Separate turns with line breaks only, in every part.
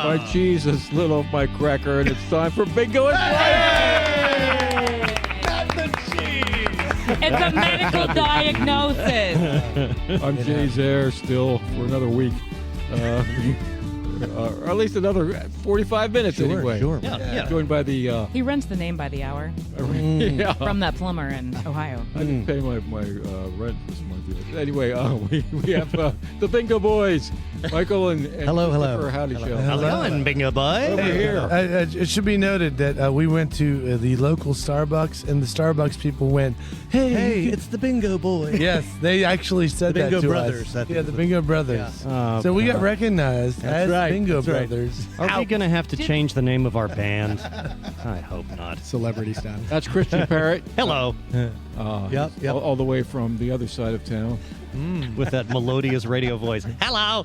My cheese has slid off my cracker, and it's time for Bingo and Friday!
Not the cheese.
It's a medical diagnosis.
I'm Jay's Air still for another week. Or at least another 45 minutes anyway.
Sure.
Yeah.
Joined by the...
He rents the name by the hour
yeah.
from that plumber in Ohio.
I didn't pay my rent this month. Anyway, we have the Bingo Boys, Michael and
Hello.
Christopher. Howdy show.
How's it going, Bingo Boy?
Over here.
It should be noted that we went to the local Starbucks, and the Starbucks people went, "Hey,
It's the Bingo Boy.
yes, they actually said
The
that
Bingo
to
Brothers,
us.
I think
Yeah,
it
the
was.
Bingo Brothers.
Yeah.
So we got recognized
That's
as
right.
Bingo
That's right.
Brothers.
Are we going to have to change the name of our band? I hope not.
Celebrity status.
That's Christian Parrott.
Hello.
Yep.
All the way from the other side of town.
With that melodious radio voice. Hello.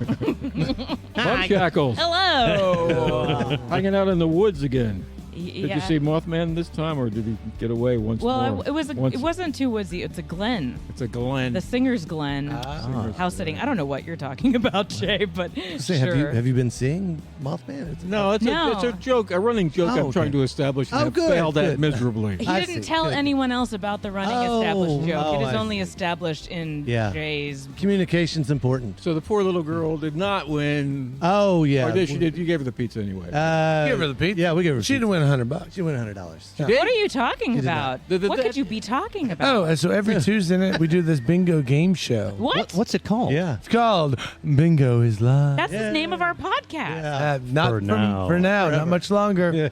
Mud Shackles.
Hello.
Hanging out in the woods again.
Yeah.
Did you see Mothman this time, or did he get away once
Well,
more?
it wasn't too woodsy. It's a glen.
It's a Glen.
The Singer's Glen. House sitting. I don't know what you're talking about, Jay, but
Say,
sure.
have you been seeing Mothman?
No, it's
No.
a joke, a running joke
Oh,
I'm trying
okay.
to establish, and
Oh,
have
good,
failed at
good.
miserably.
He
I
didn't
see.
tell
Good.
anyone else about the running
Oh,
established joke.
oh,
It is
I
only
see.
established in
Yeah.
Jay's.
Communication's important.
So the poor little girl did not win.
Oh yeah.
Or did she? You gave her the pizza anyway.
Give her the pizza.
Yeah, we gave her.
She didn't win $100.
She won $100.
What are you talking
did
about?
not.
What could you be talking about?
Oh, and so every Tuesday night we do this bingo game show.
What?
What's it called?
Yeah.
It's called Bingo is Live.
That's the name of our podcast.
Not
For now.
For now, not much longer.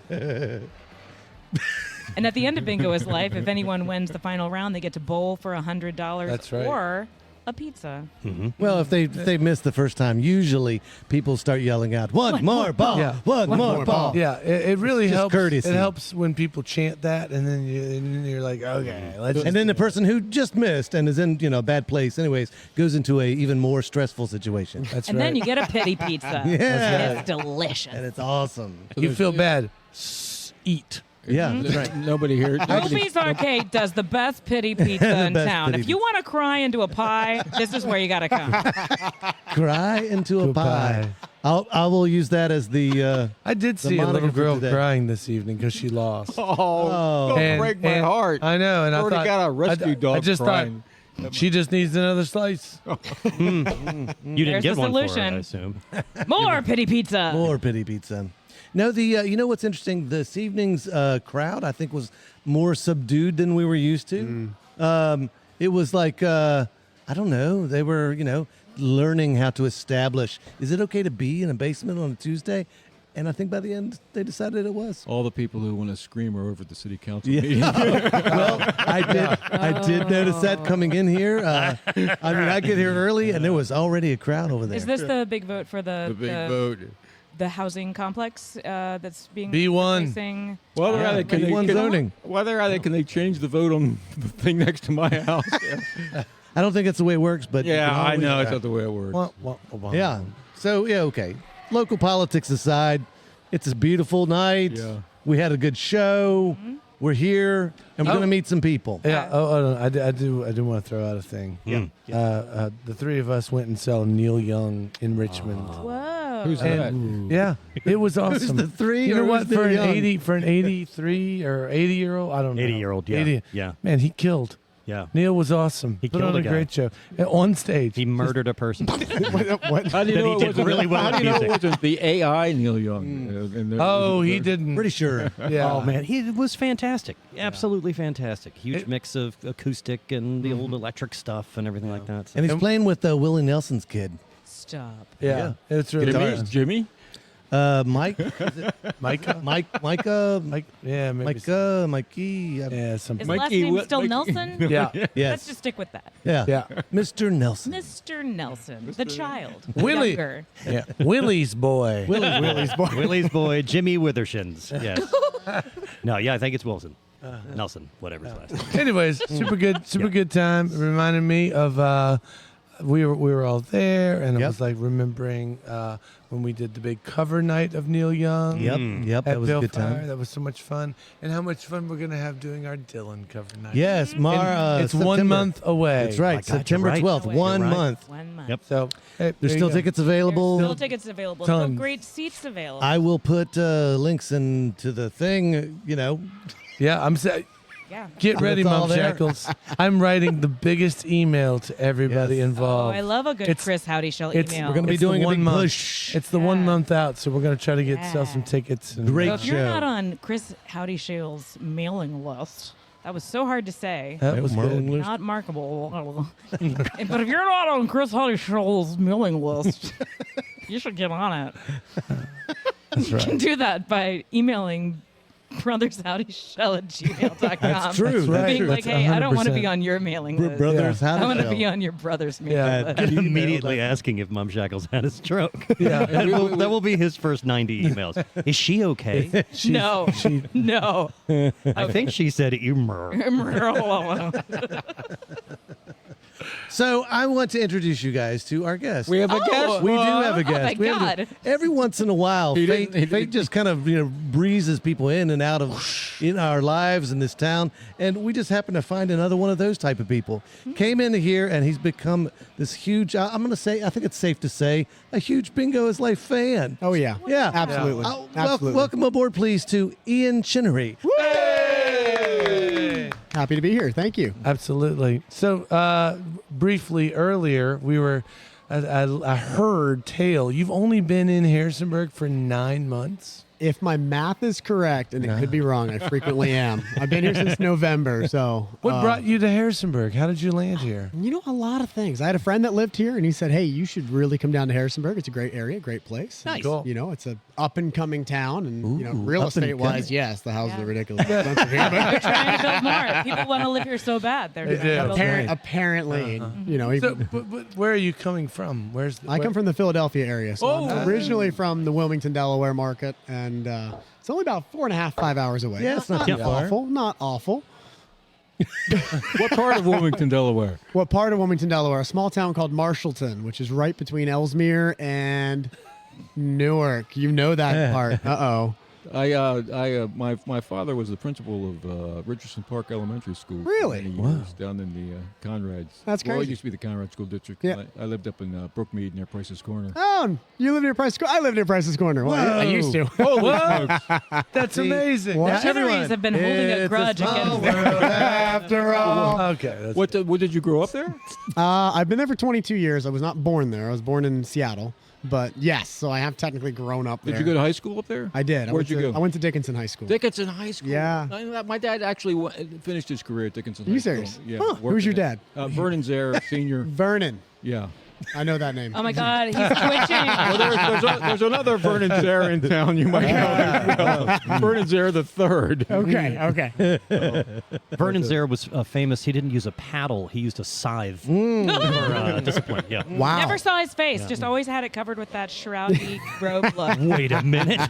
And at the end of Bingo is Life, if anyone wins the final round, they get to bowl for $100
That's right.
or a pizza.
Well, if they miss the first time, usually people start yelling out, "One more ball!
Yeah.
One more ball!"
Yeah, it really
Just
helps.
courtesy.
It helps when people chant that, and then you're like, okay, let's.
And then the person who just missed and is in a bad place, anyways, goes into a even more stressful situation.
That's
And
right.
then you get a pity pizza.
Yeah.
And it's delicious.
And it's awesome.
you feel bad. Eat.
Yeah, that's right.
Nobody here.
Ruby's Arcade does the best pity pizza in
best
town.
pity
If you want to cry into a pie, this is where you got to come.
Cry into a pie. I will use that as the.
I did
The
see a
moniker
little
for
girl
today.
crying this evening because she lost.
Oh, don't
And-
break my
and-
heart.
I know, and I
already
thought
got a rescue
I
dog
just
crying.
thought she just needs another slice.
You didn't
There's
get
the
one for her,
solution.
I assume.
More pity pizza.
More pity pizza. No, the you know what's interesting? This evening's crowd, I think, was more subdued than we were used to. It was like I don't know. They were learning how to establish. Is it okay to be in a basement on a Tuesday? And I think by the end they decided it was.
All the people who want to scream are over at the city council
Yeah.
meeting.
Well, I did notice that coming in here. I mean, I get here early and there was already a crowd over there.
Is this the big vote for
The big vote.
the housing complex that's being
B1.
replacing?
Whether
Yeah,
can they
B1 zoning.
can they change the vote on the thing next to my house?
I don't think that's the way it works, but
Yeah,
you can
I
always-
know it's not the way it works.
Yeah. So yeah, okay. Local politics aside, it's a beautiful night.
Yeah.
We had a good show. We're here, and we're going to meet some people.
Yeah. Oh, I do want to throw out a thing.
Yeah.
The three of us went and saw Neil Young in Richmond.
Whoa.
Who's that?
And yeah, it was awesome.
the three
You know
or
what?
who's Neil Young?
For an 83 or 80-year-old, I don't know.
80-year-old, yeah.
80.
Yeah.
Man, he killed.
Yeah.
Neil was awesome.
He
Put
killed
on
a
a
guy.
great show on stage.
He murdered a person.
How do you
That
know
he
it
did
wasn't?
really well
How
with
do you know it
music.
wasn't the AI Neil Young?
Oh, he didn't.
Pretty sure.
Yeah.
Oh man, he was fantastic. Absolutely fantastic. Huge mix of acoustic and the old electric stuff and everything like that. So.
And he's playing with Willie Nelson's kid,
Stop.
Yeah. It's really
Jimmy?
nice.
Jimmy?
Mike. Is it
Micah.
Micah.
Yeah, maybe.
Micah. Mikey. I don't-
Yeah,
His
something.
last
Mikey,
name
what-
still
Mikey-
Nelson?
Yeah.
Yes.
Let's just stick with that.
Yeah.
Yeah.
Mr. Nelson.
Mr. Nelson, the child.
Willie.
Younger.
Yeah. Willie's boy.
Willie's boy, Jimmy Withershins. Yes. No, yeah, I think it's Wilson. Nelson, whatever his last name.
Anyways, super good time. It reminded me of we were all there, and it
Yep.
was like remembering when we did the big cover night of Neil Young.
Yep, that
At
was a good
Billfire.
time.
That was so much fun, and how much fun we're gonna have doing our Dylan cover night.
Yes,
it's 1
September.
month away.
That's right,
My God, you're
September
right.
12th,
You're
1
right.
month.
1 month.
Yep.
So hey,
There's
there
still
you go.
tickets
There's
available.
still tickets available.
Tons.
Still great seats available.
I will put links into the thing,
Yeah, I'm saying.
yeah.
Get ready,
It's all
Mom
there.
Shackles. I'm writing the biggest email to everybody
Yes.
Oh,
involved.
I love a good
It's-
Chris Howdy Shell
it's-
email.
We're going to be
It's the
doing a
1
big
month.
push.
It's the
Yeah.
1 month out, so we're going to try to get sell some
Yeah.
tickets. And
Great
So if you're
show.
not on Chris Howdy Shell's mailing list, that was so hard to say.
That was
Marlon
good.
Lewis.
Not markable. But if you're not on Chris Howdy Shell's mailing list, you should get on it.
That's
You can
right.
do that by emailing brothershowdyshell@gmail.com.
That's true.
That's right.
Being like,
That's
hey, I don't want to
100%.
be on your mailing list.
Brothers,
Yeah.
how
I
to
want to
show.
be on your brother's mailing
Yeah.
list.
And immediately asking if Mom Shackles had a stroke.
Yeah.
that will be his first 90 emails. Is she okay?
No, no.
I think she said Emer.
So I want to introduce you guys to our guest.
We have a guest.
We do have a guest.
Oh my
We have a-
God.
every once in a while,
He
fate,
didn't-
fate just kind of breezes people in and out of in our lives in this town, and we just happen to find another one of those type of people. Came into here, and he's become this huge. I'm going to say, I think it's safe to say, a huge Bingo is Life fan.
Oh yeah,
Yeah,
absolutely, absolutely.
Welcome aboard, please, to Ian Chinnery.
Happy to be here. Thank you.
Absolutely. So, briefly earlier, we were. I heard tale. You've only been in Harrisonburg for 9 months.
If my math is correct, and it could be wrong, I frequently am. I've been here since November. So,
What brought you to Harrisonburg? How did you land here?
a lot of things. I had a friend that lived here, and he said, "Hey, you should really come down to Harrisonburg. It's a great area, great place.
Nice.
Cool.
It's a up and coming town, and
Ooh,
real
up and
estate wise,
coming.
yes, the houses
Yeah.
are ridiculously expensive here. But
They're trying to build more. People want to live here so bad. They're
They
trying to
do.
build more.
Right.
apparently,
So, but where are you coming from?
I come from the Philadelphia area, so
Oh.
I'm originally from the Wilmington, Delaware market, and it's only about 4.5, 5 hours away.
Yeah, it's not too far.
awful. Not awful.
What part of Wilmington, Delaware?
What part of Wilmington, Delaware? A small town called Marshallton, which is right between Ellesmere and Newark. You know that part. Uh-oh.
My father was the principal of Richardson Park Elementary School. for
Really?
many
Wow.
years, down in the Conrads.
That's
Well, it
crazy.
used to be the Conrad School District.
Yeah.
I lived up in Brookmead near Price's Corner.
Oh, you live near Price's Corner? I live near Price's Corner. Well, I used to.
That's amazing.
What?
The Chinnerys have been holding a
It's
grudge
small
against
world
After all.
Okay. That's
What did you grow up there?
I've been there for 22 years. I was not born there. I was born in Seattle. But yes, so I have technically grown up there.
Did you go to high school up there?
I did.
Where'd you go?
I went to Dickinson High School.
Dickinson High School.
Yeah.
My dad actually finished his career at Dickinson
Are you
High School.
serious?
Yeah.
Huh. Who's your dad?
Vernon Zare, senior.
Vernon.
Yeah.
I know that name.
Oh my God, he's twitching.
Well, there's another Vernon Zare in town you might know as well. Vernon Zare the third.
Okay, okay.
Vernon Zare was famous. He didn't use a paddle. He used a scythe for discipline. Yeah.
Wow.
Never saw his face. Just always had it covered with that shroudy robe look.
Wait a minute.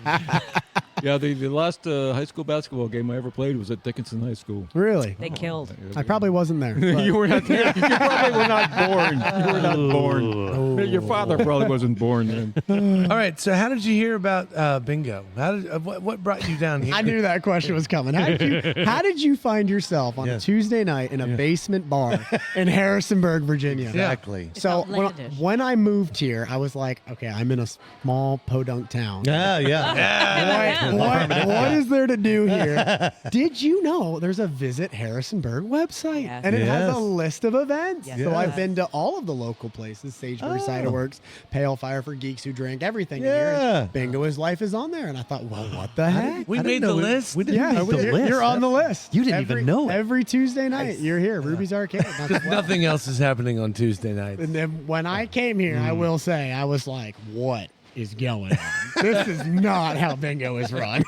Yeah, the last high school basketball game I ever played was at Dickinson High School.
Really?
They killed.
I probably wasn't there. but-
You were not there. You probably were not born. You were not born. Your father probably wasn't born then.
All right. So, how did you hear about bingo? What brought you down here?
I knew that question was coming. How did you find yourself on a
Yes.
Tuesday night in a basement bar in Harrisonburg, Virginia?
Exactly.
So
outlandish.
when I moved here, I was like, okay, I'm in a small podunk town.
Yeah, yeah.
What is there to do here? Did you know there's a Visit Harrisonburg website?
Yes.
And it has
Yes.
a list of events.
Yes.
So
Yes.
I've been to all of the local places, Sagebury Cider Works, Pale Fire for Geeks Who Drink, everything here.
Yeah.
And Bingo is Life is on there. And I thought, well, what the heck?
We
I didn't
made the
know
list.
We didn't
Yeah,
make the
the
you're,
list.
you're on the list.
You didn't even know it.
Every Tuesday night, you're here, Ruby's Arcade. That's what-
Nothing else is happening on Tuesday nights.
And then when I came here, I will say, I was like, what is going on? This is not how Bingo is run.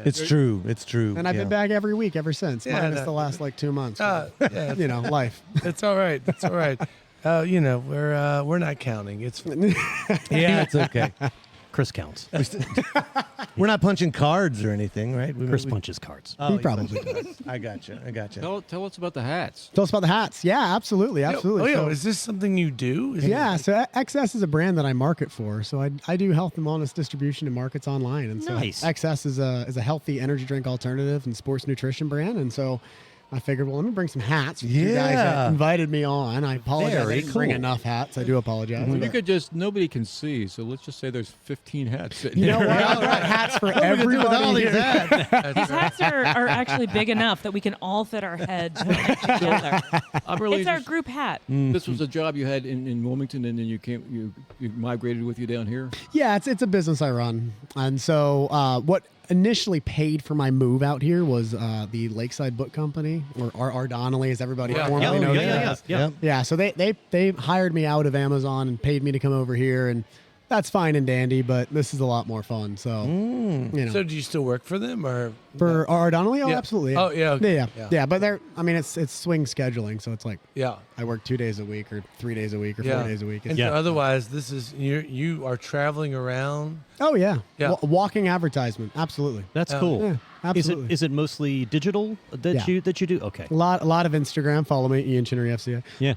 It's true. It's true.
And I've been back every week ever since,
Yeah,
minus
no.
the last 2 months.
Yeah,
Life.
it's all right. It's all right. We're not counting. It's
Yeah, it's okay.
Chris counts.
We're not punching cards or anything, right?
Chris punches cards.
Oh,
He probably
does. I gotcha.
Tell us about the hats.
Tell us about the hats. Yeah, absolutely. Absolutely.
Oh,
So-
yeah. Is this something you do? Is
Yeah,
it-
so XS is a brand that I market for. So I do health and wellness distribution and markets online. And so
Nice.
XS is a healthy energy drink alternative and sports nutrition brand. And so I figured, well, let me bring some hats. You guys
Yeah.
that invited me on. I apologize. I
Very
didn't bring
cool.
enough hats. I do apologize.
You
But
could just nobody can see, so let's just say there's 15 hats sitting
you know
here.
what? I've got hats for
What are we gonna do with all
everybody
these
here.
hats?
These hats are actually big enough that we can all fit our heads together.
I'm really
It's our
just-
group hat.
This was a job you had in Wilmington, and then you migrated with you down here.
Yeah, it's a business I run. And so what initially paid for my move out here was the Lakeside Book Company, or R. Donnelly, as everybody
Yeah.
formerly knows it as.
Yeah.
Yeah, so they hired me out of Amazon and paid me to come over here, and that's fine and dandy, but this is a lot more fun. So, you know.
So do you still work for them or?
For R. Donnelly? Oh,
Yeah.
absolutely.
Oh, yeah, okay.
Yeah, but it's swing scheduling, so it's like
Yeah.
I work 2 days a week or 3 days a week or
Yeah.
4 days a week.
And
Yeah.
so otherwise, this is you are traveling around.
Oh, yeah.
Yeah.
Walking advertisement. Absolutely.
That's
Yeah.
cool.
Yeah, absolutely.
Is it mostly digital that
Yeah.
you do? Okay.
A lot of Instagram. Follow me, Ian Chinnery FCA.
Yeah.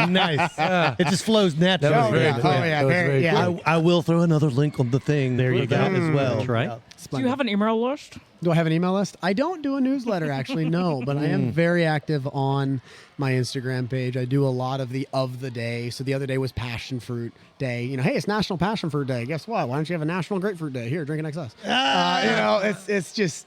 Nice. It just flows naturally.
That was very
yeah.
cool.
Oh, yeah.
That was
Very,
very
yeah.
cool.
I will throw another link on the thing.
There you
for that
go.
as well.
That's right.
Do you have an email list?
Do I have an email list? I don't do a newsletter, actually, no, but I am very active on my Instagram page. I do a lot of the day. So the other day was Passion Fruit Day. You know, hey, it's National Passion Fruit Day. Guess what? Why don't you have a National Grapefruit Day? Here, drink an XS. It's just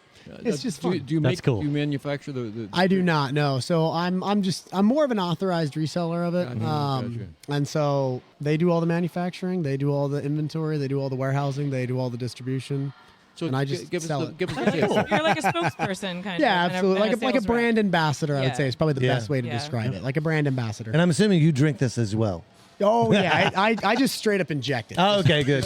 fun.
Do you
That's
make?
cool.
Do you manufacture the
I do not know. So I'm more of an authorized reseller of it.
Gotcha.
And so they do all the manufacturing, they do all the inventory, they do all the warehousing, they do all the distribution.
So
and I just
give us
sell
the,
it.
give us the tip.
You're like a spokesperson, kind of.
Yeah,
and
absolutely.
and
Like a
sales
brand
rep.
ambassador, I would
Yeah.
say is probably the
Yeah.
best way to
Yeah.
describe it. Like a brand ambassador.
And I'm assuming you drink this as well.
Oh yeah, I just straight up inject it.
Oh, okay, good.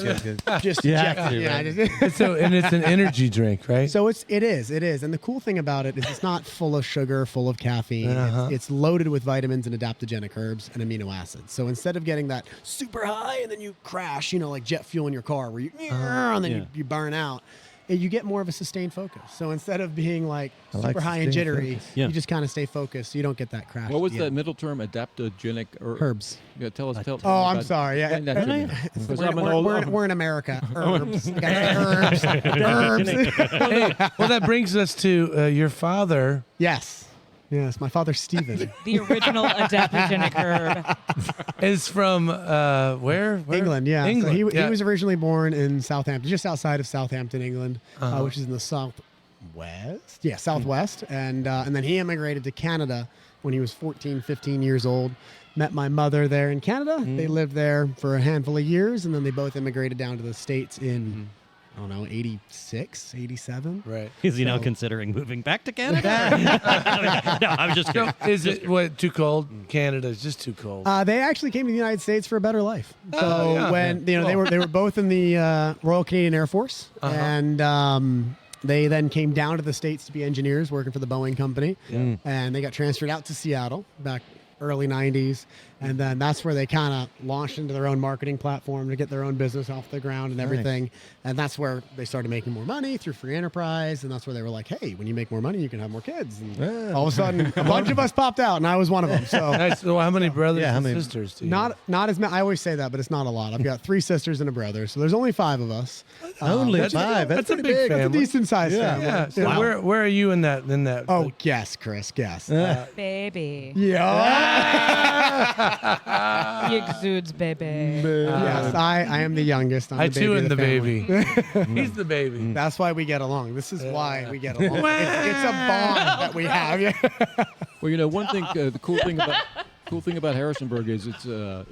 Just
You
inject
have
it.
to,
Yeah,
right?
just-
And it's an energy drink, right?
So it is, and the cool thing about it is it's not full of sugar, full of caffeine.
Uh-huh.
It's loaded with vitamins and adaptogenic herbs and amino acids. So instead of getting that super high and then you crash, like jet fuel in your car where you and then
Yeah.
you burn out, you get more of a sustained focus. So instead of being like
I like
super high and
sustained
jittery,
focus.
Yeah.
you just kind of stay focused. So you don't get that crash.
What was
at the
that
end.
middle term? Adaptogenic
Herbs?
Yeah, tell us.
Oh, I'm sorry. Yeah,
Explain that to me. 'Cause I'm an
we're in America. Herbs. You gotta say herbs. Herbs.
Well, that brings us to your father.
Yes. My father's Stephen.
The original adaptogenic herb.
Is from where?
England, yeah.
England.
So he
yeah.
was originally born in Southampton, just outside of Southampton, England, which is in the southwest. Yeah, southwest. And then he immigrated to Canada when he was 14, 15 years old. Met my mother there in Canada. They lived there for a handful of years, and then they both immigrated down to the States in, I don't know, 86, 87.
Right.
Is he now considering moving back to Canada? No, I'm just kidding.
Is it what too cold? Canada is just too cold.
They actually came to the United States for a better life. So
Oh, yeah.
when they were both in the Royal Canadian Air Force, and they then came down to the States to be engineers working for the Boeing company, and they got transferred out to Seattle back early 90s, and then that's where they kind of launched into their own marketing platform to get their own business off the ground and everything. And that's where they started making more money through free enterprise, and that's where they were like, hey, when you make more money you can have more kids, and all of a sudden a bunch of us popped out, and I was one of them. So
Nice. So how many brothers
Yeah, how
and
many-
sisters do you
not as many. I always say that, but it's not a lot. I've got 3 sisters and a brother, so there's only 5 of us.
Only
that's-
5. That's
that's a
pretty
big
big.
family.
That's a decent sized family.
Yeah. So
Yeah.
where are you in that?
Oh, guess, Chris. Guess.
Baby.
Yeah.
He exudes baby.
Yes, I am the youngest. I'm
I
the
too
baby
am
of
the
family.
baby. He's the baby.
That's why we get along. This is why we get along. It's a bond that we have. Yeah.
Well, one thing. The cool thing about Harrisonburg is it's a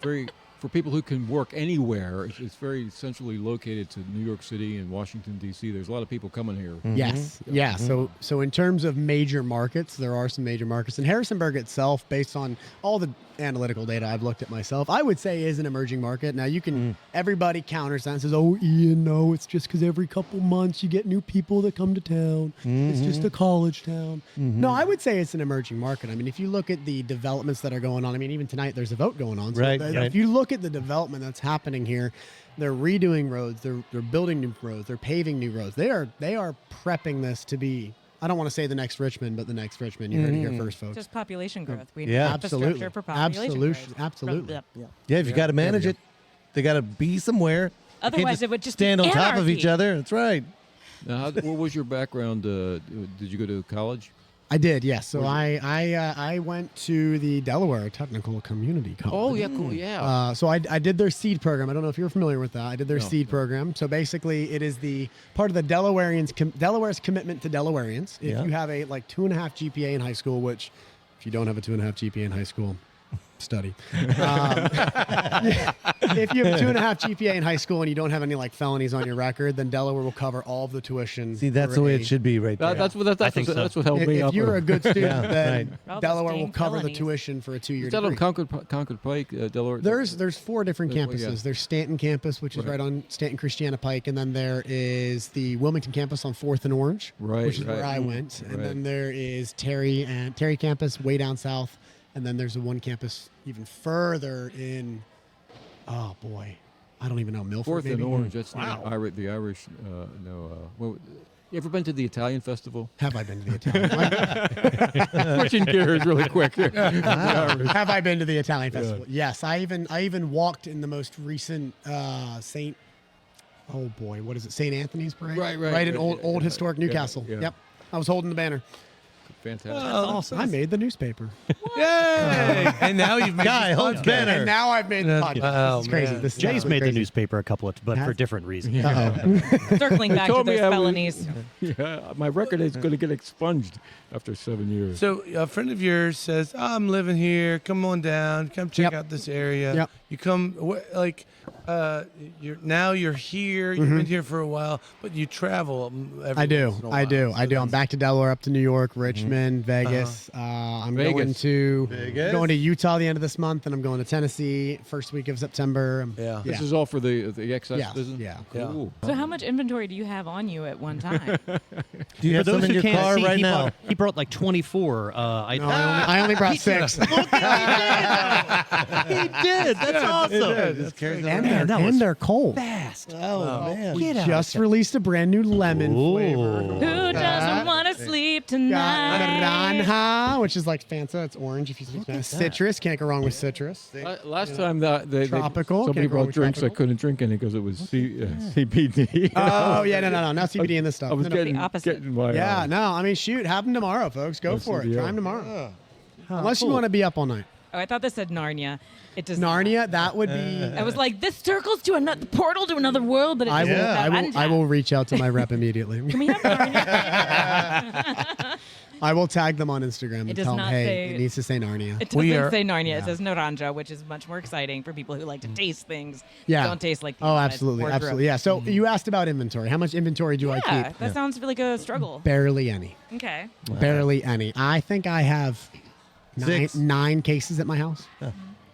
very for people who can work anywhere. It's very centrally located to New York City and Washington D.C. There's a lot of people coming here.
Yes. Yeah. So in terms of major markets, there are some major markets. And Harrisonburg itself, based on all the analytical data I've looked at myself, I would say is an emerging market. Now you can, everybody counters that and says, oh, Ian, no, it's just because every couple months you get new people that come to town. It's just a college town. No, I would say it's an emerging market. I mean, if you look at the developments that are going on, I mean, even tonight there's a vote going on. So
Right,
if
right.
you look at the development that's happening here. They're redoing roads. They're building new roads. They're paving new roads. They are prepping this to be, I don't want to say the next Richmond, but the next Richmond. You heard it here first, folks.
Just population growth. We
Yeah.
need infrastructure for population growth.
Absolutely.
Yeah, if you got to manage it, they got to be somewhere. They can't
Otherwise, it would just be
stand on top of each
anarchy.
other. That's right.
Now, what was your background? Did you go to college?
I did, yes. So I went to the Delaware Technical Community College.
Oh, yeah, cool, yeah.
So I did their seed program. I don't know if you're familiar with that. I did their seed program. So basically, it is the part of the Delaware's commitment to Delawareans. If you have a 2.5 GPA in high school, which if you don't have a 2.5 GPA in high school, study. If you have a 2.5 GPA in high school and you don't have any felonies on your record, then Delaware will cover all of the tuition.
See, that's
for
the way
a-
it should be right there.
That's what held me
If
up.
you're a good student, then
All those
Delaware will
dang
cover the
felonies.
tuition for a 2-year
Is that
degree.
on Concord Pike, Delaware?
There's 4 different
Well,
campuses.
yeah.
There's Stanton campus, which is
Right.
right on Stanton Christiana Pike, and then there is the Wilmington campus on 4th and Orange,
Right,
which is where
right.
I went. And
Right.
then there is Terry campus way down south, and then there's the one campus even further in. Oh boy, I don't even know, Milford.
Fourth
maybe?
and Orange. That's
Wow.
the Irish. You ever been to the Italian festival?
Have I been to the Italian?
Switching gears really quick.
Have I been to the Italian festival? Yes, I even walked in the most recent Saint. Oh boy, what is it? St. Anthony's Parade.
Right,
Right in
right,
old historic
yeah,
Newcastle.
yeah.
Yep, I was holding the banner.
Fantastic.
awesome.
I made the newspaper.
Yay! And now you've made
Guy
this
holds
podcast.
banner.
And now I've made the
That's-
podcast.
oh,
This is crazy.
man.
This is
Jay's
absolutely
made the
crazy.
newspaper a couple of, but for different reasons.
Circling back to
told me
those
I was-
felonies.
Yeah, my record is going to get expunged after 7 years.
So a friend of yours says, I'm living here. Come on down. Come check
Yep.
out this area.
Yep.
You come you're here. You've been here for a while, but you travel. Every
I do.
once in a
I
while.
do.
So
I do. I'm back to Delaware, up to New York, Richmond, Vegas. I'm going
Vegas.
to
Vegas?
going to Utah the end of this month, and I'm going to Tennessee first week of September.
Yeah.
This is all for the excess
Yes,
business?
yeah.
Cool.
So how much inventory do you have on you at one time?
Do you
For
have some
those
in
who
your
can't
car
see,
right
he
now?
brought like 24.
No, I only brought 6.
He did. That's awesome.
Just carries
and
it around.
that was
they're cold.
Fast.
Oh, man.
We
Get out
just
of
released a brand new lemon flavor.
Who doesn't want to sleep
Got
tonight?
naranja, which is like Fanta. It's orange if you speak Spanish. Citrus, can't go wrong with citrus.
Last time
Tropical,
somebody
can't go wrong
brought
with
drinks, I
tropical.
couldn't drink any because it was CBD.
Oh yeah, no CBD in this stuff.
I was
No, no.
getting,
The opposite.
getting my
Yeah, no, I mean, shoot, have them tomorrow, folks. Go for it.
CBD.
Try them tomorrow. Unless you want to be up all night.
Oh, I thought this said Narnia. It does
Narnia, that would be.
I was like, this circles to another portal to another world, but it
I
doesn't.
I will reach out to my rep immediately.
Can we have Narnia?
I will tag them on Instagram and
does
tell them,
not
hey,
say-
it needs to say Narnia.
It
We
doesn't
are-
say Narnia. It says Naranja, which is much more exciting for people who like to taste things.
Yeah.
that don't taste like. the
Oh,
outside
absolutely,
wardrobe.
absolutely. Yeah. So you asked about inventory. How much inventory do I
Yeah,
keep?
that sounds like a struggle.
Barely any.
Okay.
Barely any. I think I have nine cases at my house.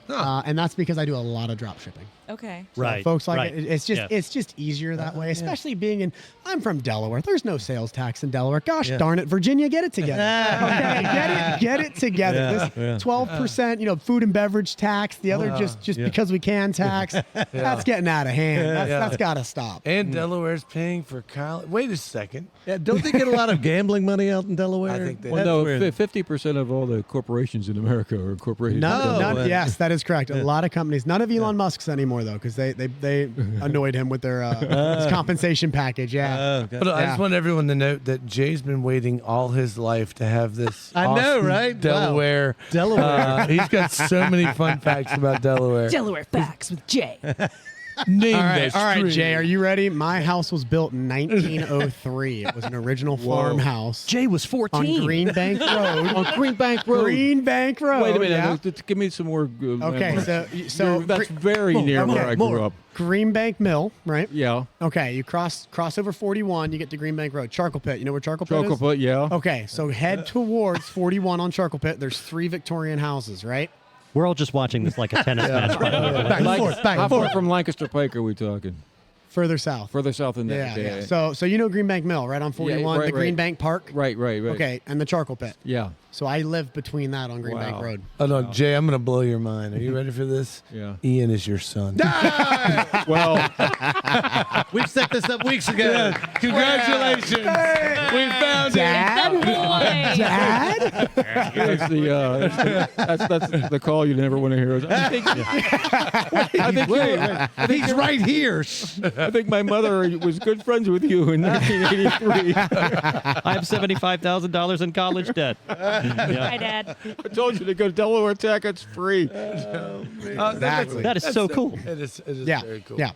And that's because I do a lot of drop shipping.
Okay.
So
Right.
folks like
right.
it. It's just
Yeah.
it's just easier that way, especially being in. I'm from Delaware. There's no sales tax in Delaware. Gosh darn it, Virginia, get it together. Okay, get it together. This 12%, food and beverage tax. The other just because we can tax. That's getting out of hand. That's got to stop.
And Delaware's paying for college. Wait a second.
Yeah, don't they get a lot of gambling money out in Delaware?
I think they-
Well, no, 50% of all the corporations in America are incorporated.
Yes, that is correct. A lot of companies. None of Elon Musk's anymore though, because they annoyed him with their his compensation package. Yeah.
But I just want everyone to note that Jay's been waiting all his life to have this.
I know,
awesome
right? Wow.
Delaware.
Delaware.
He's got so many fun facts about Delaware.
Delaware facts with Jay.
Name
All
that
right,
stream.
Jay, are you ready? My house was built in 1903. It was an original farmhouse
Jay was 14.
on Green Bank Road.
On Greenbank Road.
Green Bank Road.
Wait a minute.
yeah.
Give me some more.
Okay, so
That's very near where I grew up.
Green Bank Mill, right?
Yeah.
Okay, you cross over 41, you get to Green Bank Road. Charcoal Pit. You know where Charcoal Pit
Charcoal
is?
Pit, yeah.
Okay, so head towards 41 on Charcoal Pit. There's 3 Victorian houses, right?
We're all just watching this like a tennis match. By the way.
Back and forth, back
How
and
far
forth.
from Lancaster Pike are we talking?
Further south.
Further south than that.
Yeah. So you know Green Bank Mill, right on 41,
right,
the Green
right.
Bank Park.
Right.
Okay, and the Charcoal Pit.
Yeah.
So I live between that on Green Bank
Wow.
Road.
Oh no, Jay, I'm gonna blow your mind. Are you ready for this?
Yeah.
Ian is your son.
Well,
We've set this up weeks ago.
Congratulations. We found
Dad? Dad?
that's the call you never want to hear. I think
He's right here.
I think my mother was good friends with you in 1983.
I have $75,000 in college debt.
Hi, Dad.
I told you to go to Delaware Tech. It's free.
Exactly.
That is so cool.
It is
Yeah.
very cool.
Yeah.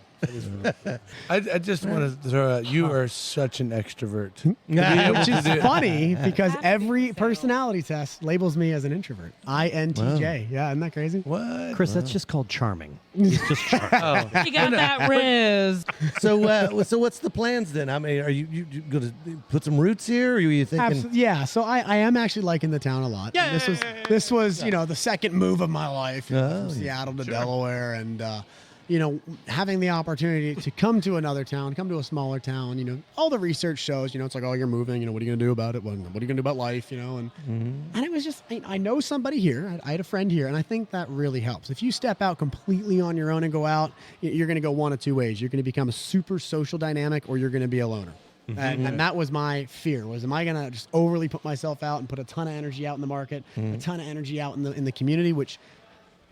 I just want to throw out, you are such an extrovert.
Which is funny because every personality test labels me as an introvert. INTJ. Yeah, isn't that crazy?
What?
Chris, that's just called charming. He's just charming.
You got that Riz.
So what's the plans then? I mean, are you going to put some roots here, or are you thinking?
Yeah, so I am actually liking the town a lot. Yeah, this was the second move of my life from Seattle to Delaware, and having the opportunity to come to another town, come to a smaller town. All the research shows, it's like, oh, you're moving. What are you going to do about it? What are you going to do about life? And it was just, I know somebody here. I had a friend here, and I think that really helps. If you step out completely on your own and go out, you're going to go one of two ways. You're going to become a super social dynamic, or you're going to be a loner. And that was my fear, was am I going to just overly put myself out and put a ton of energy out in the market, a ton of energy out in the community, which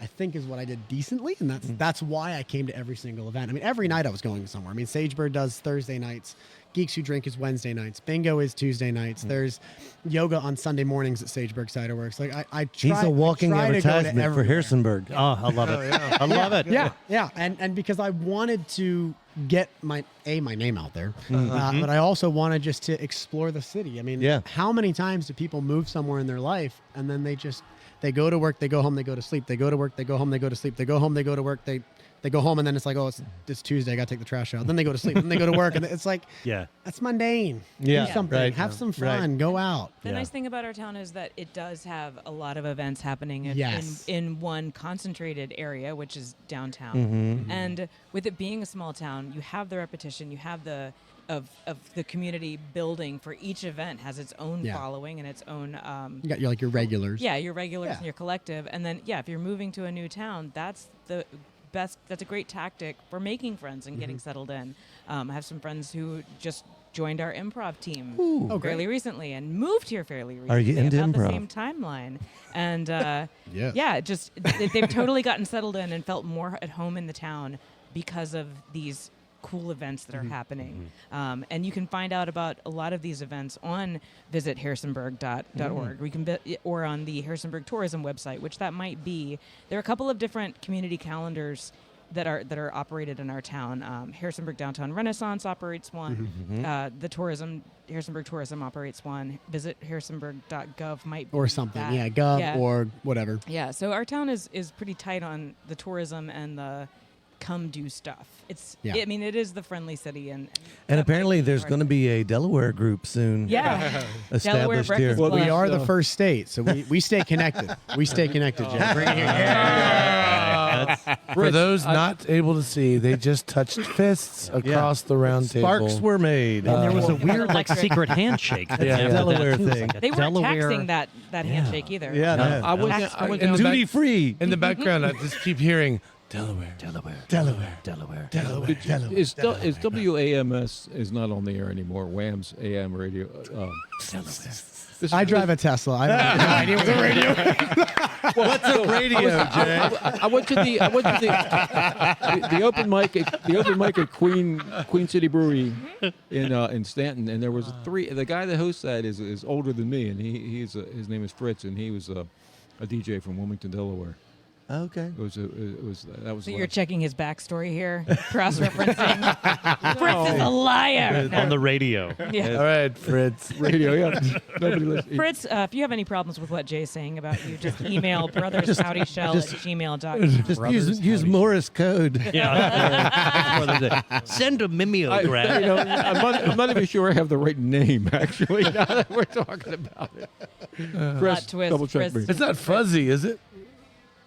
I think is what I did decently, and that's why I came to every single event. I mean, every night I was going somewhere. I mean, Sagebird does Thursday nights. Geeks Who Drink is Wednesday nights. Bingo is Tuesday nights. There's yoga on Sunday mornings at Sageburg Cider Works. Like I try.
He's a walking
I try to go to
advertisement for
everywhere.
Harrisonburg.
Oh, I love it. I love it.
Yeah, and because I wanted to get my name out there, but I also wanted just to explore the city. I mean, how many times do people move somewhere in their life and then they go to work, they go home, they go to sleep, they go to work, they go home, they go to sleep, they go home, they go to work, they go home, and then it's like, oh, it's Tuesday, I got to take the trash out. Then they go to sleep, then they go to work, and it's like, that's mundane.
Yeah,
Do something,
right.
have some fun, go out.
The nice thing about our town is that it does have a lot of events happening
Yes.
in one concentrated area, which is downtown. And with it being a small town, you have the repetition, you have the of the community building for each event has its own following and its own
You got your regulars.
your regulars and your collective. And then if you're moving to a new town, that's the best, that's a great tactic for making friends and getting settled in. I have some friends who just joined our improv team fairly recently and moved here fairly recently.
Are you into
about
improv?
the same timeline. And they've totally gotten settled in and felt more at home in the town because of these cool events that are happening. And you can find out about a lot of these events on visit harrisonburg.org. We can or on the Harrisonburg Tourism website, which that might be. There are a couple of different community calendars that are operated in our town. Harrisonburg Downtown Renaissance operates one. The Harrisonburg Tourism operates one. Visit harrisonburg.gov might be
Or something.
that.
Yeah, gov or whatever.
Yeah, so our town is pretty tight on the tourism and the come do stuff. I mean, it is the friendly city, and
apparently there's going to be a Delaware group soon.
Delaware
established
Breakfast
here.
Club.
We are the first state, so we stay connected. We stay connected, Jeff.
For those not able to see, they just touched fists across the round table.
Sparks were made.
And there was a weird, secret handshake. After that,
Delaware
too. It's
thing.
like a
They weren't
Delaware-
taxing that handshake either.
Yeah, no.
I went
In the
duty
back-
free.
In the background, I just keep hearing Delaware.
Is WAMS is not on the air anymore. WAMS AM radio.
I drive a Tesla. I have no idea what the radio.
What's a radio, Jay?
I went to the open mic at Queen City Brewery in Stanton, and there was the guy that hosts that is older than me, and his name is Fritz, and he was a DJ from Wilmington, Delaware.
Okay.
That was
So you're checking his backstory here, cross-referencing. Fritz is a liar.
on the radio.
Yeah.
All right, Fritz.
radio. Yeah, nobody listens.
Fritz, if you have any problems with what Jay's saying about you, just email brothershowdyshell@gmail.com.
Just use Morse code.
Send a mimeograph.
I'm not even sure I have the right name, actually, now that we're talking about it. Chris,
twist,
double check
Chris.
me.
It's not fuzzy, is it?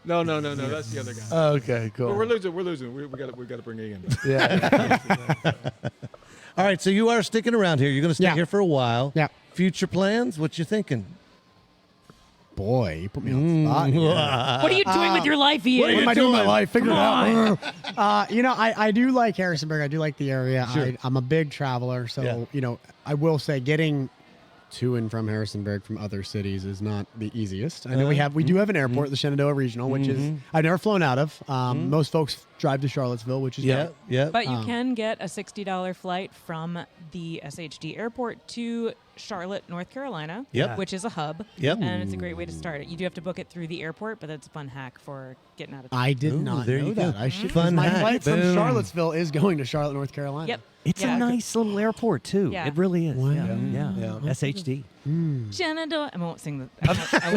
No, that's the other guy.
Oh, okay, cool.
We're losing. We got to bring it in.
Yeah.
All right, so you are sticking around here. You're going to stay here for a while.
Yeah.
Future plans? What you thinking?
boy, you put me on the spot. here.
What are you doing with your life, Ian?
What am I doing with my life? Figure it
Come
out. I do like Harrisonburg. I do like the area.
Sure.
I'm a big traveler, so I will say getting to and from Harrisonburg from other cities is not the easiest. I know we do have an airport, the Shenandoah Regional, which is I've never flown out of. Most folks drive to Charlottesville, which is
Yeah.
But you can get a $60 flight from the SHD airport to Charlotte, North Carolina,
Yep.
which is a hub.
Yep.
And it's a great way to start it. You do have to book it through the airport, but that's a fun hack for getting out of town.
I did
Ooh,
not
there
know
you go.
that. I should.
Fun
my
hack.
flight from
Boom.
Charlottesville is going to Charlotte, North Carolina.
Yep.
It's a nice little airport too.
Yeah.
It really is.
Wow.
Yeah. SHD.
Shenandoah. I won't sing I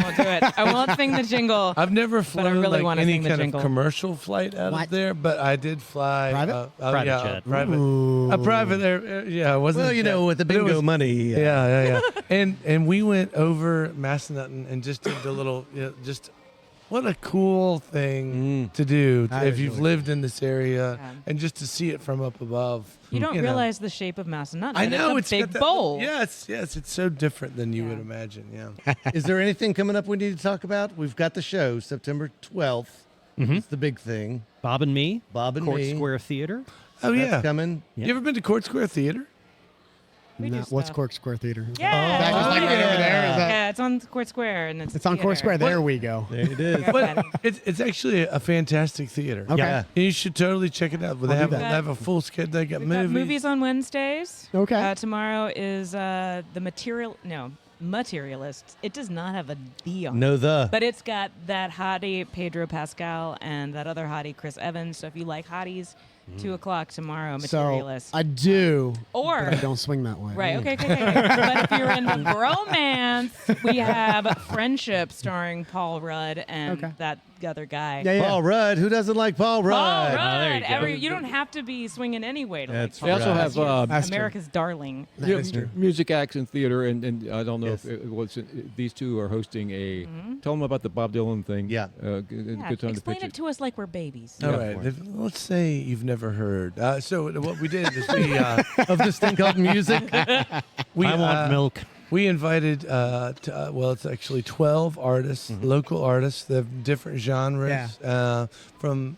won't do it. I won't sing the jingle.
I've never
I
flown
really
like
wanna
any
sing the
kind
jingle.
of commercial flight out
What?
of there, but I did fly
Private?
Private
yeah,
jet.
a private there. Yeah, it wasn't.
Well,
a jet,
with the
but it
bingo
was-
money.
Yeah. And we went over Massanutten and just did the little, just what a cool thing to do
That
if
is
you've
really
lived in this area
Yeah.
and just to see it from up above.
You don't
know.
realize the shape of Massanutten.
I know
it's a
got
big
that-
bowl.
Yes, it's so different than you
Yeah.
would imagine. Yeah.
Is there anything coming up we need to talk about? We've got the show September 12th. It's the big thing.
Bob and Me.
Bob and
Court
Me.
Square Theater.
Oh
That's
yeah.
coming.
Yeah.
You ever been to Court Square Theater?
We do
What's
stuff.
Cork Square Theater?
Yeah.
That just like right over there? Is that-
Yeah, it's on Court Square. And
It's on Cork Square. There we go.
There it is.
But it's actually a fantastic theater.
Okay.
Yeah.
You should totally check it out. They
I'll
have,
do
they
that.
have a full schedule. They got
We've got
movies.
movies on Wednesdays.
Okay.
Tomorrow is the Materialists. It does not have a D on it.
No, the.
But it's got that hottie Pedro Pascal and that other hottie Chris Evans. So if you like hotties, 2 o'clock tomorrow,
So
Materialist.
I do,
Or
but I don't swing that way.
right, okay. But if you're into bromance, we have Friendship starring Paul Rudd and
Okay.
that other guy.
Yeah.
Paul Rudd. Who doesn't like Paul Rudd?
Paul
there
Rudd.
you go.
You don't have to be swinging anyway to
That's
like Paul
They also
Rudd.
have
That's true.
America's Darling.
That is true.
music acts and theater, and I don't know
Yes.
if it was these two are hosting a. Tell them about the Bob Dylan thing.
Yeah.
Good
Yeah,
time to
explain
pitch
it to us like we're babies.
All
Yeah.
right. Let's say you've never heard. So what we did is we
Of this thing called music.
I want milk.
we invited it's actually 12 artists, local artists that have different genres from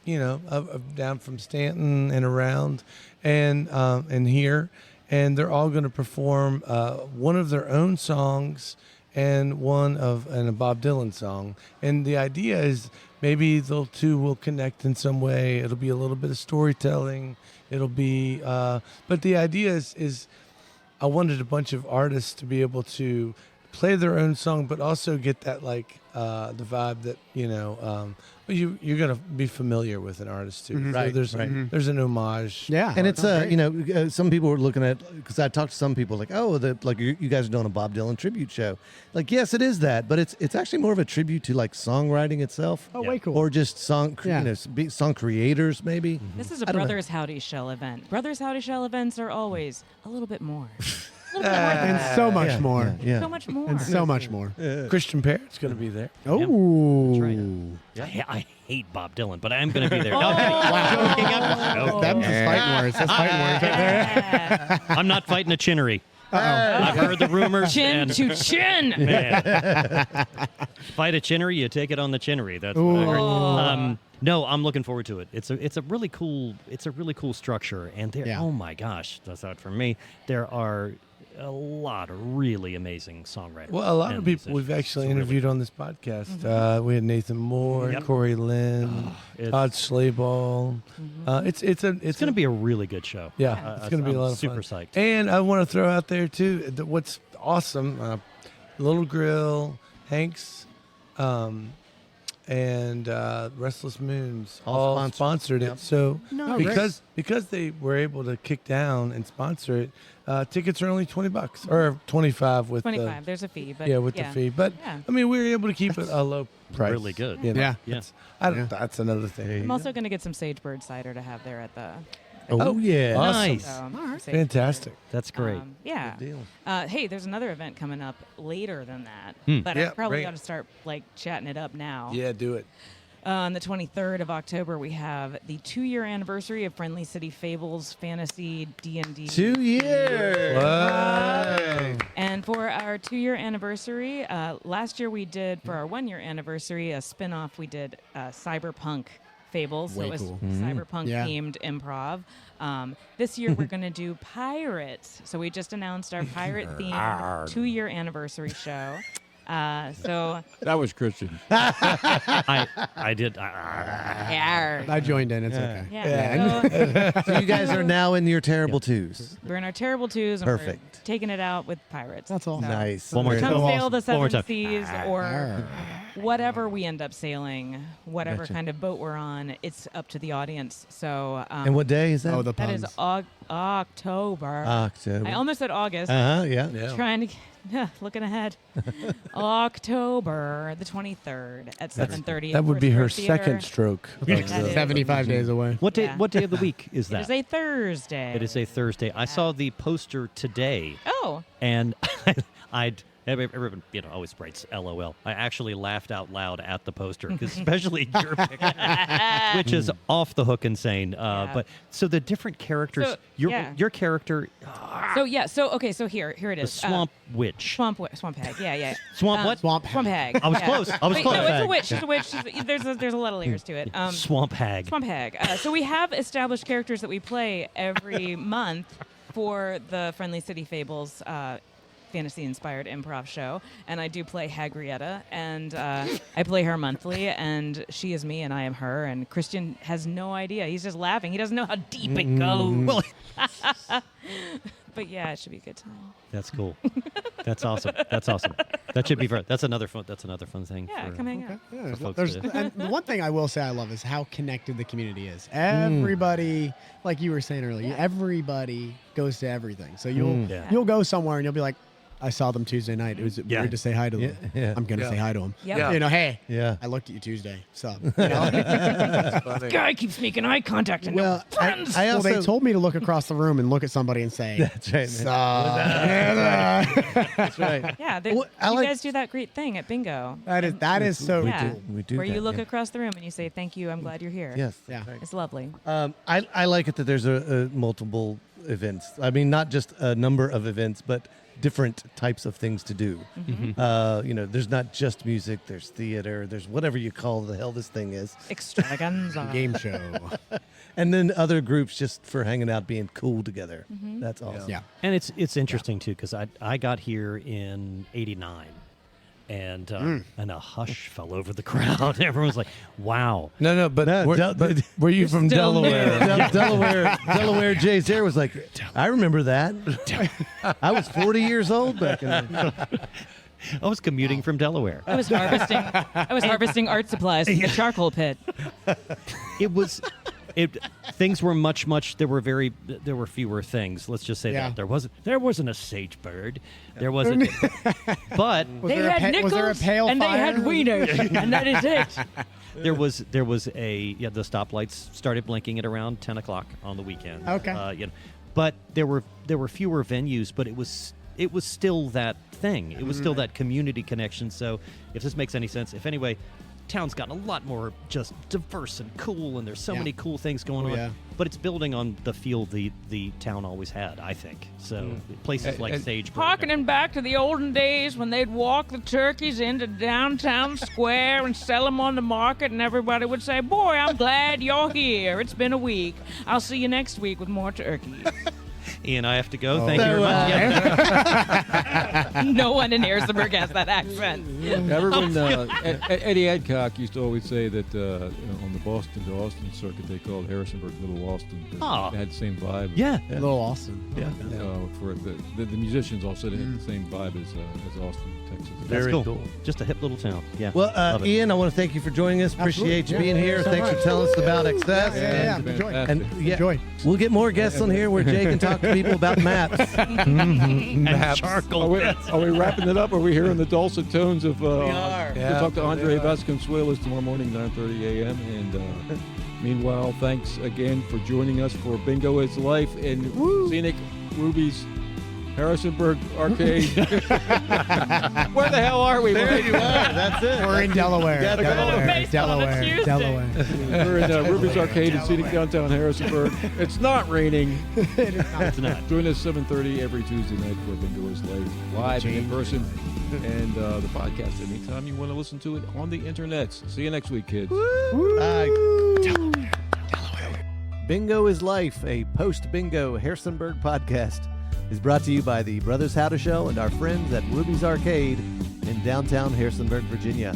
down from Stanton and around and here, and they're all going to perform one of their own songs and a Bob Dylan song. And the idea is maybe the two will connect in some way. It'll be a little bit of storytelling. It'll be, but the idea is I wanted a bunch of artists to be able to play their own song, but also get that the vibe that you're gonna be familiar with an artist too.
Mhm.
So
Right,
there's
right.
there's an homage.
Yeah.
And it's
Sounds great.
some people were looking at, because I talked to some people like, you guys are doing a Bob Dylan tribute show. Like, yes, it is that, but it's actually more of a tribute to like songwriting itself,
Oh, way cool.
or just song
Yeah.
song creators maybe.
This is a
I don't know.
Brothers Howdy Shell event. Brothers Howdy Shell events are always a little bit more. A little bit more.
and so much more.
Yeah.
So much more.
And so much more.
Christian Parrott's gonna be there.
Oh.
That's right.
I hate Bob Dylan, but I am going to be there. No,
Oh.
I'm joking. I'm joking.
Them's just fighting words. That's fighting words right there.
I'm not fighting a Chinnery.
Uh-oh.
I've heard the rumors.
Chin
and
to chin.
Man. Fight a Chinnery, you take it on the Chinnery. That's what I heard.
Oh.
No, I'm looking forward to it. It's a really cool structure, and there.
Yeah.
Oh my gosh, that's out for me. There are a lot of really amazing songwriters.
Well, a lot of
and
people
musicians.
we've actually
It's really
interviewed on this podcast. We had Nathan Moore,
Yep.
Corey Lynn,
it's-
Todd Slayball. It's
It's going to be a really good show.
Yeah, it's going to be a lot of
super
fun.
psyched.
And I want to throw out there too what's awesome: Little Grill, Hanks, and Restless Moons
All
all
sponsored.
sponsored
Yep.
it. So
Oh, great.
because they were able to kick down and sponsor it, tickets are only $20 or 25 with
25. There's a fee, but
the fee. But
Yeah.
I mean, we were able to keep it a low price.
Really good.
You know?
Yeah.
Yeah.
Yeah.
That's another thing.
I'm also going to get some Sagebird cider to have there at the.
Oh yeah.
Awesome.
Nice.
Sagebird.
Fantastic.
That's great.
Yeah.
Good deal.
Hey, there's another event coming up later than that, but
Yeah,
I probably
great.
got to start like chatting it up now.
Yeah, do it.
On the 23rd of October, we have the 2-year anniversary of Friendly City Fables Fantasy D&D.
2 years.
Wow.
And And for our 2-year anniversary, last year we did, for our 1-year anniversary, a spin-off. We did Cyberpunk Fables. So
Way
it was
cool.
cyberpunk-themed improv. This year we're going to do pirates. So we just announced our pirate-themed 2-year anniversary show. So
That was Christian.
I did.
I joined in. It's okay.
yeah.
So you guys are now in your terrible twos.
We're in our terrible twos, and
Perfect.
we're taking it out with pirates.
That's all.
So
Nice.
One more
Come
time.
sail the
One more
seven
time.
seas, or whatever we end up sailing, whatever
Gotcha.
kind of boat we're on. It's up to the audience. So
And what day is that?
Oh, the
that
puns.
is October.
October.
I almost said August.
Yeah.
Trying to looking ahead. October the 23rd at 7:30.
That would be her
Theater.
second stroke.
That is-
75 days away.
What day?
Yeah.
What day of the week is
It
that?
is a Thursday.
It is a Thursday. I saw the poster today,
Oh,
and everyone always writes LOL. I actually laughed out loud at the poster, 'cause especially your picture, which is off the hook insane. But so the different characters,
So,
your
yeah.
your character,
so yeah. So okay. So here it
the
is.
swamp witch,
Swamp hag. Yeah.
swamp what?
Swamp.
Swamp hag.
I was
yeah.
close. I was
Wait,
close.
No, it's a witch. She's a witch. There's a lot of layers to it.
Swamp hag.
Swamp hag. So we have established characters that we play every month for the Friendly City Fables fantasy-inspired improv show, and I do play Hagrietta, and I play her monthly, and she is me, and I am her, and Christian has no idea. He's just laughing. He doesn't know how deep it goes.
Well,
But yeah, it should be a good time.
that's cool. That's awesome. That's awesome. That should be fun. That's another fun. That's another fun thing.
Yeah,
for,
come hang out.
Yeah,
folks
there's,
to-
and the one thing I will say I love is how connected the community is. Everybody, like you were saying earlier, everybody goes to everything. So you'll go somewhere and you'll be like, I saw them Tuesday night. It was weird to say hi to them.
Yeah.
I'm gonna say hi to them.
Yep.
Yeah.
You know, hey,
Yeah.
I looked at you Tuesday. So, you know?
Guy keeps making eye contact and
Well, I
well,
also
they told me to look across the room and look at somebody and say,
That's right, man. That's right.
yeah,
Well, I
you
like-
guys do that great thing at bingo.
that is so
Yeah.
We do
Where you
that,
look
yeah.
across the room and you say, "Thank you, I'm glad you're here."
Yes.
Yeah.
that's right.
It's lovely.
I like it that there's a multiple events. I mean, not just a number of events, but different types of things to do. There's not just music. There's theater. There's whatever you call the hell this thing is,
Extravaganza.
game show.
and then other groups just for hanging out, being cool together. That's awesome.
Yeah.
And it's interesting too, because I got here in '89, and a hush fell over the crowd. Everyone was like, "Wow."
No, but, but were you from
still
Delaware?
Delaware. Jay Zare was like, I remember that. I was 40 years old back then.
I was commuting from Delaware.
I was harvesting art supplies from the charcoal pit.
It was. Things were much. There were fewer things. Let's just say
Yeah.
that there wasn't a sage bird. There wasn't. But
Was there a
nickels
was there a pale
and
fire?
they had wieners, and that is it.
there was the stoplights started blinking at around 10 o'clock on the weekend.
Okay.
But there were fewer venues, but it was still that thing. It was still that community connection. So if this makes any sense, town's gotten a lot more just diverse and cool, and there's so many cool things going on.
yeah.
But it's building on the feel the town always had, I think. So places like Sagebrook.
Harkening back to the olden days when they'd walk the turkeys into downtown square and sell them on the market, and everybody would say, "Boy, I'm glad you're here. It's been a week. I'll see you next week with more turkeys."
Ian, I have to go. Thank you very much. Yeah.
No one in Harrisonburg has that accent.
Everyone, Eddie Adcock used to always say that on the Boston to Austin circuit, they called Harrisonburg Little Austin. 'Cause
Oh.
It had the same vibe.
Yeah.
A little awesome.
For the musicians all said it had the same vibe as Austin, Texas.
That's
Very
cool.
cool.
Just a hip little town. Yeah.
Well,
Love it.
Ian, I want to thank you for joining us. Appreciate you
Absolutely.
being here.
So
Thanks
much.
for telling us about Access.
Yeah.
It's
Enjoy.
fantastic.
And yeah,
Enjoy.
we'll get more guests on here where Jay can talk to people about maps.
And charcoal.
Are we wrapping it up? Are we hearing the dulcet tones of? We
are.
We'll talk to Andre Vasconcelos tomorrow morning, 9:30 a.m. And meanwhile, thanks again for joining us for Bingo is Life and Scenic Ruby's Harrisonburg Arcade. Where the hell are we?
There you are. That's it.
We're in Delaware.
gotta go.
Delaware. Delaware.
We're in Ruby's Arcade in scenic downtown Harrisonburg. It's not raining.
It's not.
Join us 7:30 every Tuesday night for Bingo is live and in person, and the podcast anytime you want to listen to it on the internet. See you next week, kids.
Delaware. Bingo is Life, a post-bingo Harrisonburg podcast, is brought to you by the Brothers How to Show and our friends at Ruby's Arcade in downtown Harrisonburg, Virginia.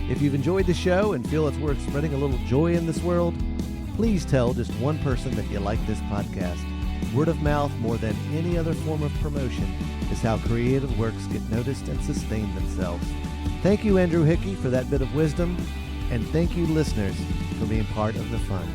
If you've enjoyed the show and feel it's worth spreading a little joy in this world, please tell just one person that you like this podcast. Word of mouth, more than any other form of promotion, is how creative works get noticed and sustain themselves. Thank you, Andrew Hickey, for that bit of wisdom, and thank you, listeners, for being part of the fun.